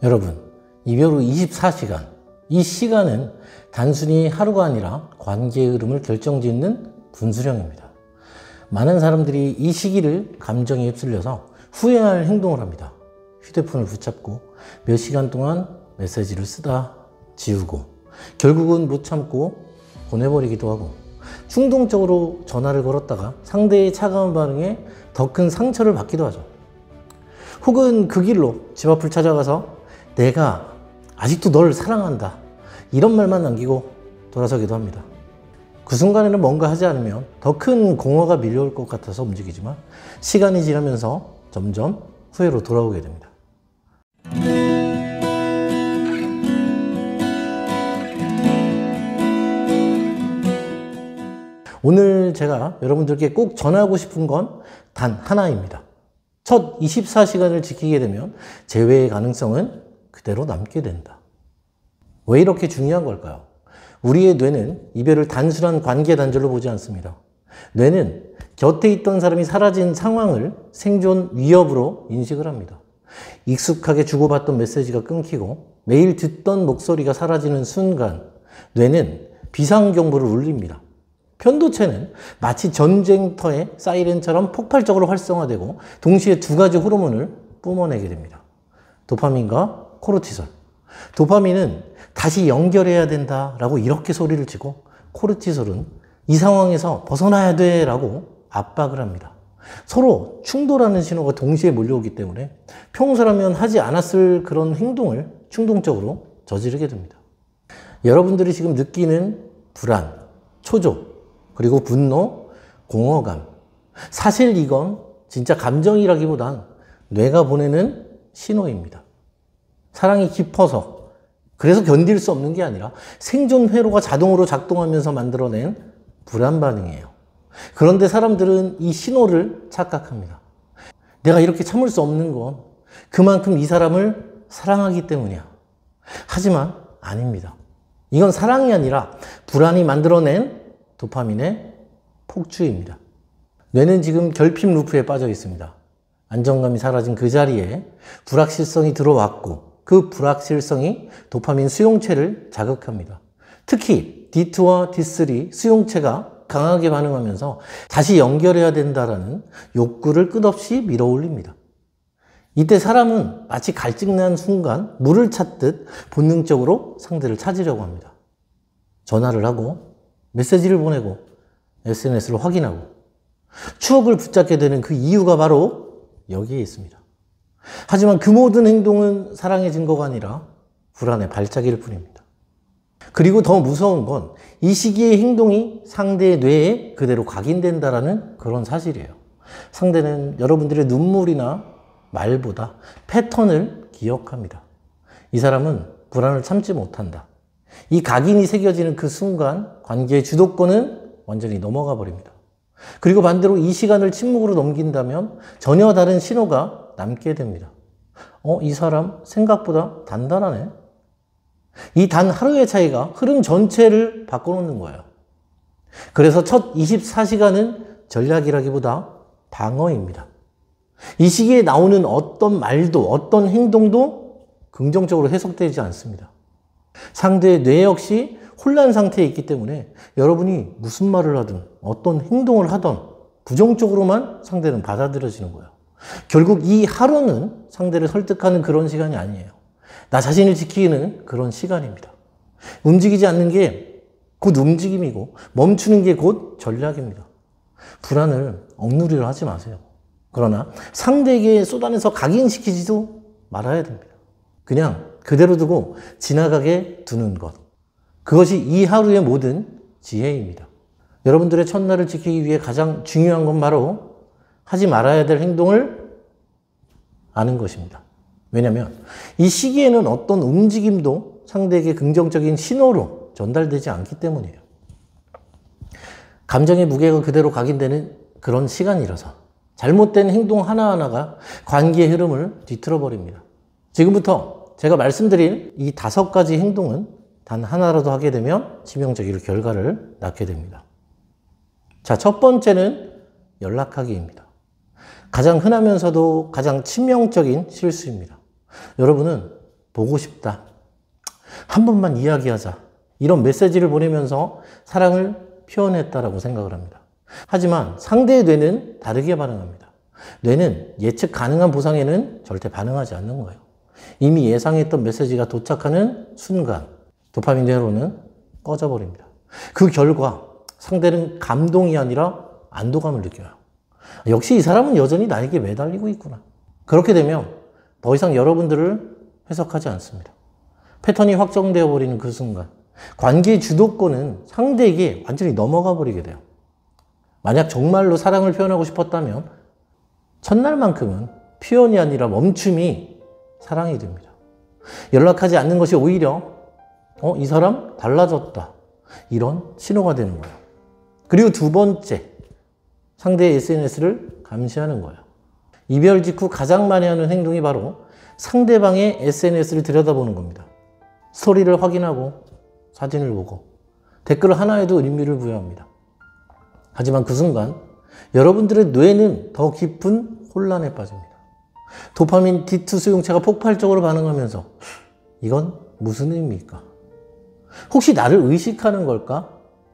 여러분, 이별 후 24시간, 이 시간은 단순히 하루가 아니라 관계의 흐름을 결정짓는 분수령입니다. 많은 사람들이 이 시기를 감정에 휩쓸려서 후회할 행동을 합니다. 휴대폰을 붙잡고 몇 시간 동안 메시지를 쓰다 지우고 결국은 못 참고 보내버리기도 하고 충동적으로 전화를 걸었다가 상대의 차가운 반응에 더 큰 상처를 받기도 하죠. 혹은 그 길로 집 앞을 찾아가서 내가 아직도 널 사랑한다 이런 말만 남기고 돌아서기도 합니다. 그 순간에는 뭔가 하지 않으면 더 큰 공허가 밀려올 것 같아서 움직이지만 시간이 지나면서 점점 후회로 돌아오게 됩니다. 오늘 제가 여러분들께 꼭 전하고 싶은 건 단 하나입니다. 첫 24시간을 지키게 되면 재회의 가능성은 그대로 남게 된다. 왜 이렇게 중요한 걸까요? 우리의 뇌는 이별을 단순한 관계 단절로 보지 않습니다. 뇌는 곁에 있던 사람이 사라진 상황을 생존 위협으로 인식을 합니다. 익숙하게 주고받던 메시지가 끊기고 매일 듣던 목소리가 사라지는 순간 뇌는 비상경보를 울립니다. 편도체는 마치 전쟁터의 사이렌처럼 폭발적으로 활성화되고 동시에 두 가지 호르몬을 뿜어내게 됩니다. 도파민과 코르티솔. 도파민은 다시 연결해야 된다라고 이렇게 소리를 치고 코르티솔은 이 상황에서 벗어나야 돼라고 압박을 합니다. 서로 충돌하는 신호가 동시에 몰려오기 때문에 평소라면 하지 않았을 그런 행동을 충동적으로 저지르게 됩니다. 여러분들이 지금 느끼는 불안, 초조, 그리고 분노, 공허감. 사실 이건 진짜 감정이라기보단 뇌가 보내는 신호입니다. 사랑이 깊어서 그래서 견딜 수 없는 게 아니라 생존 회로가 자동으로 작동하면서 만들어낸 불안 반응이에요. 그런데 사람들은 이 신호를 착각합니다. 내가 이렇게 참을 수 없는 건 그만큼 이 사람을 사랑하기 때문이야. 하지만 아닙니다. 이건 사랑이 아니라 불안이 만들어낸 도파민의 폭주입니다. 뇌는 지금 결핍 루프에 빠져 있습니다. 안정감이 사라진 그 자리에 불확실성이 들어왔고 그 불확실성이 도파민 수용체를 자극합니다. 특히 D2와 D3 수용체가 강하게 반응하면서 다시 연결해야 된다라는 욕구를 끝없이 밀어올립니다. 이때 사람은 마치 갈증난 순간 물을 찾듯 본능적으로 상대를 찾으려고 합니다. 전화를 하고 메시지를 보내고 SNS를 확인하고 추억을 붙잡게 되는 그 이유가 바로 여기에 있습니다. 하지만 그 모든 행동은 사랑의 증거가 아니라 불안의 발작일 뿐입니다. 그리고 더 무서운 건 이 시기의 행동이 상대의 뇌에 그대로 각인된다라는 그런 사실이에요. 상대는 여러분들의 눈물이나 말보다 패턴을 기억합니다. 이 사람은 불안을 참지 못한다. 이 각인이 새겨지는 그 순간 관계의 주도권은 완전히 넘어가 버립니다. 그리고 반대로 이 시간을 침묵으로 넘긴다면 전혀 다른 신호가 남게 됩니다. 이 사람 생각보다 단단하네. 이 단 하루의 차이가 흐름 전체를 바꿔놓는 거예요. 그래서 첫 24시간은 전략이라기보다 방어입니다. 이 시기에 나오는 어떤 말도 어떤 행동도 긍정적으로 해석되지 않습니다. 상대의 뇌 역시 혼란 상태에 있기 때문에 여러분이 무슨 말을 하든 어떤 행동을 하든 부정적으로만 상대는 받아들여지는 거예요. 결국 이 하루는 상대를 설득하는 그런 시간이 아니에요. 나 자신을 지키는 그런 시간입니다. 움직이지 않는 게 곧 움직임이고 멈추는 게 곧 전략입니다. 불안을 억누리려 하지 마세요. 그러나 상대에게 쏟아내서 각인시키지도 말아야 됩니다. 그냥 그대로 두고 지나가게 두는 것. 그것이 이 하루의 모든 지혜입니다. 여러분들의 첫날을 지키기 위해 가장 중요한 건 바로 하지 말아야 될 행동을 아는 것입니다. 왜냐하면 이 시기에는 어떤 움직임도 상대에게 긍정적인 신호로 전달되지 않기 때문이에요. 감정의 무게가 그대로 각인되는 그런 시간이라서 잘못된 행동 하나하나가 관계의 흐름을 뒤틀어 버립니다. 지금부터 제가 말씀드린 이 5가지 행동은 단 하나라도 하게 되면 치명적인 결과를 낳게 됩니다. 자, 첫 번째는 연락하기입니다. 가장 흔하면서도 가장 치명적인 실수입니다. 여러분은 보고 싶다. 한 번만 이야기하자. 이런 메시지를 보내면서 사랑을 표현했다라고 생각을 합니다. 하지만 상대의 뇌는 다르게 반응합니다. 뇌는 예측 가능한 보상에는 절대 반응하지 않는 거예요. 이미 예상했던 메시지가 도착하는 순간 도파민 뇌로는 꺼져버립니다. 그 결과 상대는 감동이 아니라 안도감을 느껴요. 역시 이 사람은 여전히 나에게 매달리고 있구나. 그렇게 되면 더 이상 여러분들을 해석하지 않습니다. 패턴이 확정되어 버리는 그 순간 관계의 주도권은 상대에게 완전히 넘어가 버리게 돼요. 만약 정말로 사랑을 표현하고 싶었다면 첫날만큼은 표현이 아니라 멈춤이 사랑이 됩니다. 연락하지 않는 것이 오히려 이 사람 달라졌다. 이런 신호가 되는 거예요. 그리고 두 번째, 상대의 SNS를 감시하는 거예요. 이별 직후 가장 많이 하는 행동이 바로 상대방의 SNS를 들여다보는 겁니다. 스토리를 확인하고 사진을 보고 댓글 하나에도 의미를 부여합니다. 하지만 그 순간 여러분들의 뇌는 더 깊은 혼란에 빠집니다. 도파민 D2 수용체가 폭발적으로 반응하면서 이건 무슨 의미일까? 혹시 나를 의식하는 걸까?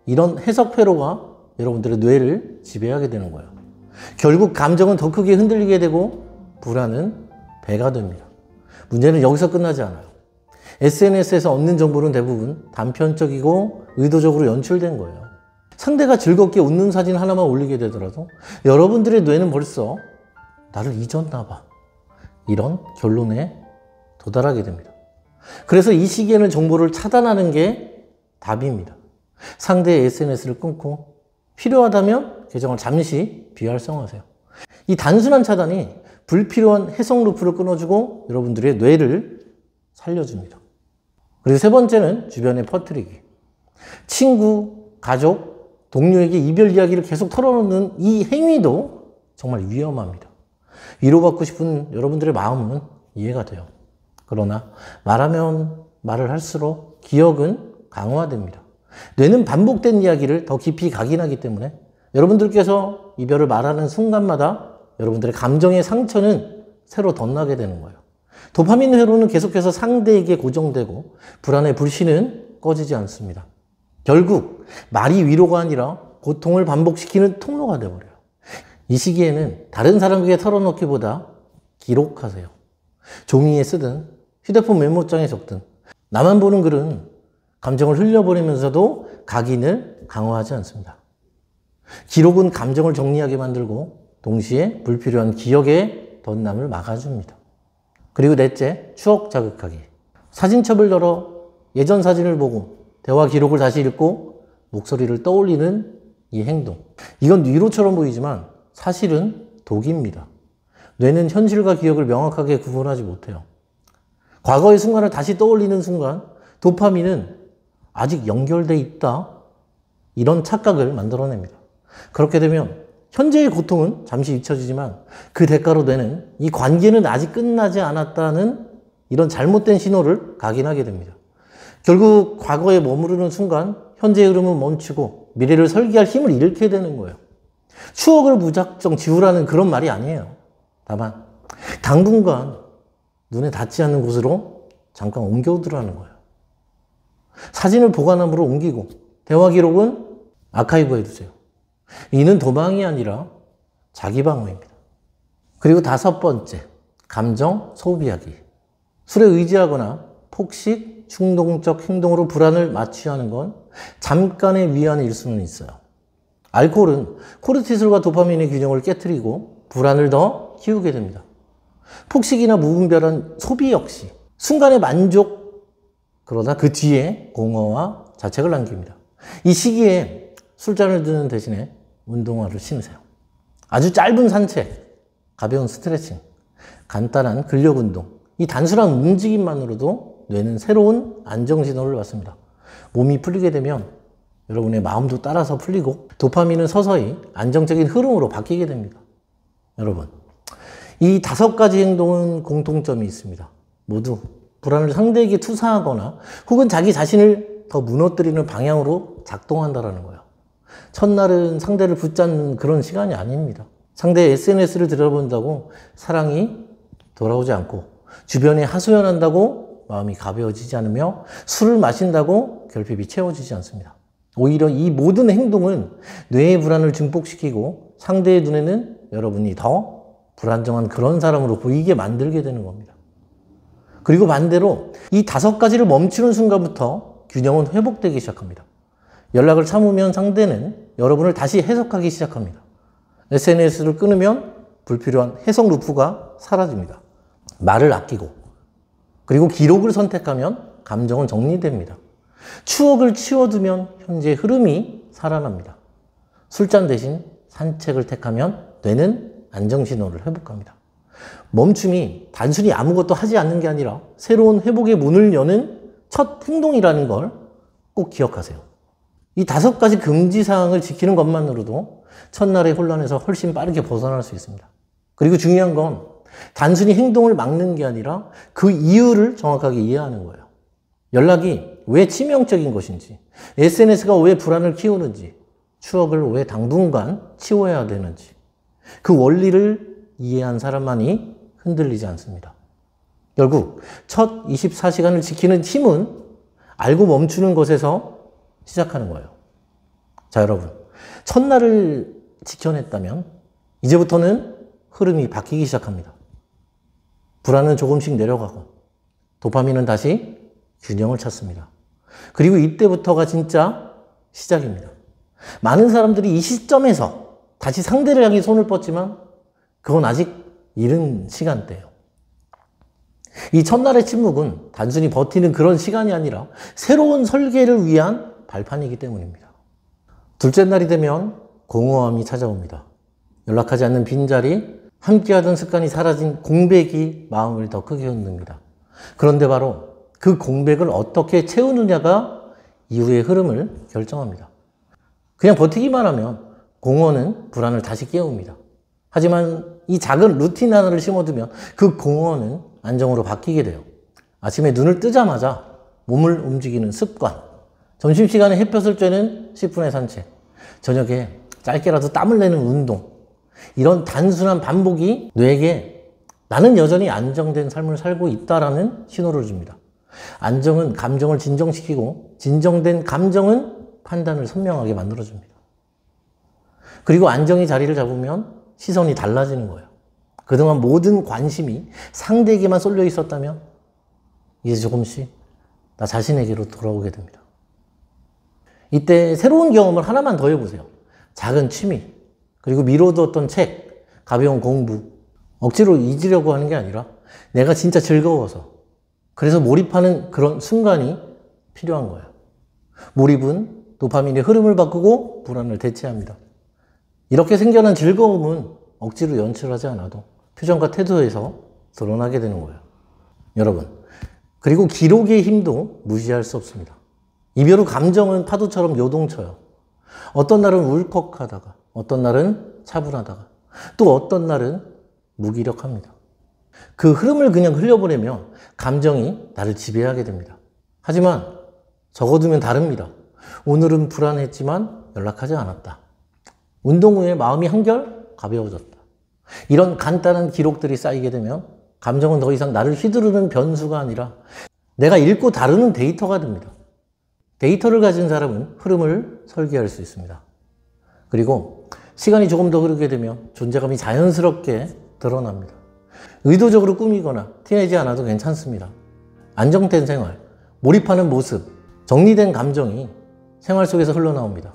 이런 해석 회로가 여러분들의 뇌를 지배하게 되는 거예요. 결국 감정은 더 크게 흔들리게 되고 불안은 배가 됩니다. 문제는 여기서 끝나지 않아요. SNS에서 얻는 정보는 대부분 단편적이고 의도적으로 연출된 거예요. 상대가 즐겁게 웃는 사진 하나만 올리게 되더라도 여러분들의 뇌는 벌써 나를 잊었나 봐. 이런 결론에 도달하게 됩니다. 그래서 이 시기에는 정보를 차단하는 게 답입니다. 상대의 SNS를 끊고 필요하다면 계정을 잠시 비활성화하세요. 이 단순한 차단이 불필요한 해석 루프를 끊어주고 여러분들의 뇌를 살려줍니다. 그리고 세 번째는 주변에 퍼뜨리기. 친구, 가족, 동료에게 이별 이야기를 계속 털어놓는 이 행위도 정말 위험합니다. 위로받고 싶은 여러분들의 마음은 이해가 돼요. 그러나 말하면 말을 할수록 기억은 강화됩니다. 뇌는 반복된 이야기를 더 깊이 각인하기 때문에 여러분들께서 이별을 말하는 순간마다 여러분들의 감정의 상처는 새로 덧나게 되는 거예요. 도파민 회로는 계속해서 상대에게 고정되고 불안의 불씨는 꺼지지 않습니다. 결국 말이 위로가 아니라 고통을 반복시키는 통로가 되어버려요. 이 시기에는 다른 사람에게 털어놓기보다 기록하세요. 종이에 쓰든 휴대폰 메모장에 적든 나만 보는 글은 감정을 흘려보내면서도 각인을 강화하지 않습니다. 기록은 감정을 정리하게 만들고 동시에 불필요한 기억의 덧남을 막아줍니다. 그리고 넷째, 추억 자극하기. 사진첩을 열어 예전 사진을 보고 대화 기록을 다시 읽고 목소리를 떠올리는 이 행동. 이건 위로처럼 보이지만 사실은 독입니다. 뇌는 현실과 기억을 명확하게 구분하지 못해요. 과거의 순간을 다시 떠올리는 순간 도파민은 아직 연결돼 있다. 이런 착각을 만들어냅니다. 그렇게 되면 현재의 고통은 잠시 잊혀지지만 그 대가로 뇌는 이 관계는 아직 끝나지 않았다는 이런 잘못된 신호를 각인하게 됩니다. 결국 과거에 머무르는 순간 현재의 흐름은 멈추고 미래를 설계할 힘을 잃게 되는 거예요. 추억을 무작정 지우라는 그런 말이 아니에요. 다만 당분간 눈에 닿지 않는 곳으로 잠깐 옮겨두라는 거예요. 사진을 보관함으로 옮기고 대화 기록은 아카이브해 두세요. 이는 도망이 아니라 자기 방어입니다. 그리고 다섯 번째, 감정 소비하기. 술에 의지하거나 폭식, 충동적 행동으로 불안을 마취하는 건 잠깐의 위안일 수는 있어요. 알코올은 코르티솔과 도파민의 균형을 깨트리고 불안을 더 키우게 됩니다. 폭식이나 무분별한 소비 역시 순간의 만족, 그러나 그 뒤에 공허와 자책을 남깁니다. 이 시기에 술잔을 드는 대신에 운동화를 신으세요. 아주 짧은 산책, 가벼운 스트레칭, 간단한 근력 운동, 이 단순한 움직임만으로도 뇌는 새로운 안정 신호를 받습니다. 몸이 풀리게 되면 여러분의 마음도 따라서 풀리고 도파민은 서서히 안정적인 흐름으로 바뀌게 됩니다. 여러분, 이 다섯 가지 행동은 공통점이 있습니다. 모두 불안을 상대에게 투사하거나 혹은 자기 자신을 더 무너뜨리는 방향으로 작동한다는 거예요. 첫날은 상대를 붙잡는 그런 시간이 아닙니다. 상대의 SNS를 들여다본다고 사랑이 돌아오지 않고 주변에 하소연한다고 마음이 가벼워지지 않으며 술을 마신다고 결핍이 채워지지 않습니다. 오히려 이 모든 행동은 뇌의 불안을 증폭시키고 상대의 눈에는 여러분이 더 불안정한 그런 사람으로 보이게 만들게 되는 겁니다. 그리고 반대로 이 5가지를 멈추는 순간부터 균형은 회복되기 시작합니다. 연락을 참으면 상대는 여러분을 다시 해석하기 시작합니다. SNS를 끊으면 불필요한 해석 루프가 사라집니다. 말을 아끼고 그리고 기록을 선택하면 감정은 정리됩니다. 추억을 치워두면 현재의 흐름이 살아납니다. 술잔 대신 산책을 택하면 뇌는 안정신호를 회복합니다. 멈춤이 단순히 아무것도 하지 않는 게 아니라 새로운 회복의 문을 여는 첫 행동이라는 걸 꼭 기억하세요. 이 5가지 금지사항을 지키는 것만으로도 첫날의 혼란에서 훨씬 빠르게 벗어날 수 있습니다. 그리고 중요한 건 단순히 행동을 막는 게 아니라 그 이유를 정확하게 이해하는 거예요. 연락이 왜 치명적인 것인지, SNS가 왜 불안을 키우는지, 추억을 왜 당분간 치워야 되는지, 그 원리를 이해한 사람만이 흔들리지 않습니다. 결국 첫 24시간을 지키는 힘은 알고 멈추는 것에서 시작하는 거예요. 자, 여러분, 첫날을 지켜냈다면 이제부터는 흐름이 바뀌기 시작합니다. 불안은 조금씩 내려가고 도파민은 다시 균형을 찾습니다. 그리고 이때부터가 진짜 시작입니다. 많은 사람들이 이 시점에서 다시 상대를 향해 손을 뻗지만 그건 아직 이른 시간대예요. 이 첫날의 침묵은 단순히 버티는 그런 시간이 아니라 새로운 설계를 위한 발판이기 때문입니다. 둘째 날이 되면 공허함이 찾아옵니다. 연락하지 않는 빈자리, 함께하던 습관이 사라진 공백이 마음을 더 크게 흔듭니다. 그런데 바로 그 공백을 어떻게 채우느냐가 이후의 흐름을 결정합니다. 그냥 버티기만 하면 공허는 불안을 다시 깨웁니다. 하지만 이 작은 루틴 하나를 심어두면 그 공허는 안정으로 바뀌게 돼요. 아침에 눈을 뜨자마자 몸을 움직이는 습관, 점심시간에 햇볕을 쬐는 10분의 산책, 저녁에 짧게라도 땀을 내는 운동, 이런 단순한 반복이 뇌에게 나는 여전히 안정된 삶을 살고 있다라는 신호를 줍니다. 안정은 감정을 진정시키고 진정된 감정은 판단을 선명하게 만들어줍니다. 그리고 안정이 자리를 잡으면 시선이 달라지는 거예요. 그동안 모든 관심이 상대에게만 쏠려 있었다면 이제 조금씩 나 자신에게로 돌아오게 됩니다. 이때 새로운 경험을 하나만 더 해보세요. 작은 취미, 그리고 미뤄두었던 책, 가벼운 공부, 억지로 잊으려고 하는 게 아니라 내가 진짜 즐거워서 그래서 몰입하는 그런 순간이 필요한 거예요. 몰입은 도파민의 흐름을 바꾸고 불안을 대체합니다. 이렇게 생겨난 즐거움은 억지로 연출하지 않아도 표정과 태도에서 드러나게 되는 거예요. 여러분, 그리고 기록의 힘도 무시할 수 없습니다. 이별 후 감정은 파도처럼 요동쳐요. 어떤 날은 울컥하다가, 어떤 날은 차분하다가, 또 어떤 날은 무기력합니다. 그 흐름을 그냥 흘려보내면 감정이 나를 지배하게 됩니다. 하지만 적어두면 다릅니다. 오늘은 불안했지만 연락하지 않았다. 운동 후에 마음이 한결 가벼워졌다. 이런 간단한 기록들이 쌓이게 되면 감정은 더 이상 나를 휘두르는 변수가 아니라 내가 읽고 다루는 데이터가 됩니다. 데이터를 가진 사람은 흐름을 설계할 수 있습니다. 그리고 시간이 조금 더 흐르게 되면 존재감이 자연스럽게 드러납니다. 의도적으로 꾸미거나 티내지 않아도 괜찮습니다. 안정된 생활, 몰입하는 모습, 정리된 감정이 생활 속에서 흘러나옵니다.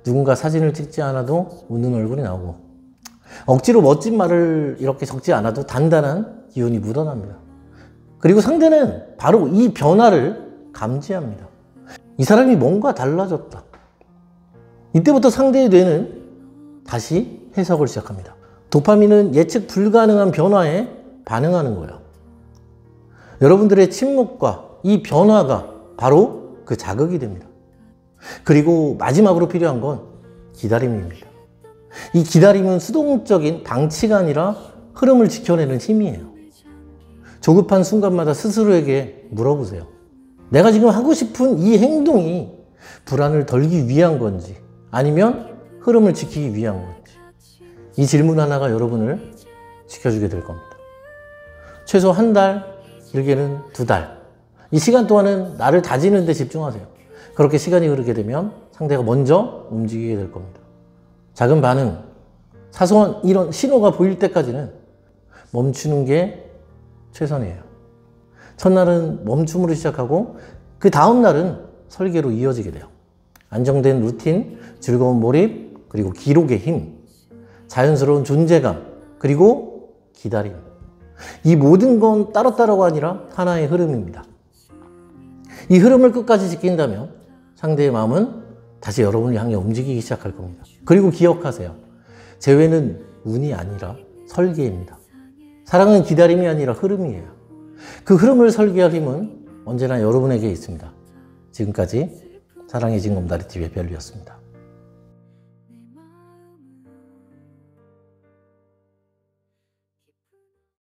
누군가 사진을 찍지 않아도 웃는 얼굴이 나오고 억지로 멋진 말을 이렇게 적지 않아도 단단한 기운이 묻어납니다. 그리고 상대는 바로 이 변화를 감지합니다. 이 사람이 뭔가 달라졌다. 이때부터 상대의 뇌는 다시 해석을 시작합니다. 도파민은 예측 불가능한 변화에 반응하는 거예요. 여러분들의 침묵과 이 변화가 바로 그 자극이 됩니다. 그리고 마지막으로 필요한 건 기다림입니다. 이 기다림은 수동적인 방치가 아니라 흐름을 지켜내는 힘이에요. 조급한 순간마다 스스로에게 물어보세요. 내가 지금 하고 싶은 이 행동이 불안을 덜기 위한 건지 아니면 흐름을 지키기 위한 건지, 이 질문 하나가 여러분을 지켜주게 될 겁니다. 최소 한 달, 길게는 2달, 이 시간 동안은 나를 다지는 데 집중하세요. 그렇게 시간이 흐르게 되면 상대가 먼저 움직이게 될 겁니다. 작은 반응, 사소한 이런 신호가 보일 때까지는 멈추는 게 최선이에요. 첫날은 멈춤으로 시작하고 그 다음 날은 설계로 이어지게 돼요. 안정된 루틴, 즐거운 몰입, 그리고 기록의 힘, 자연스러운 존재감, 그리고 기다림. 이 모든 건 따로따로가 아니라 하나의 흐름입니다. 이 흐름을 끝까지 지킨다면 상대의 마음은 다시 여러분을 향해 움직이기 시작할 겁니다. 그리고 기억하세요. 재회는 운이 아니라 설계입니다. 사랑은 기다림이 아니라 흐름이에요. 그 흐름을 설계할 힘은 언제나 여러분에게 있습니다. 지금까지 사랑의 진검다리TV의 별이었습니다.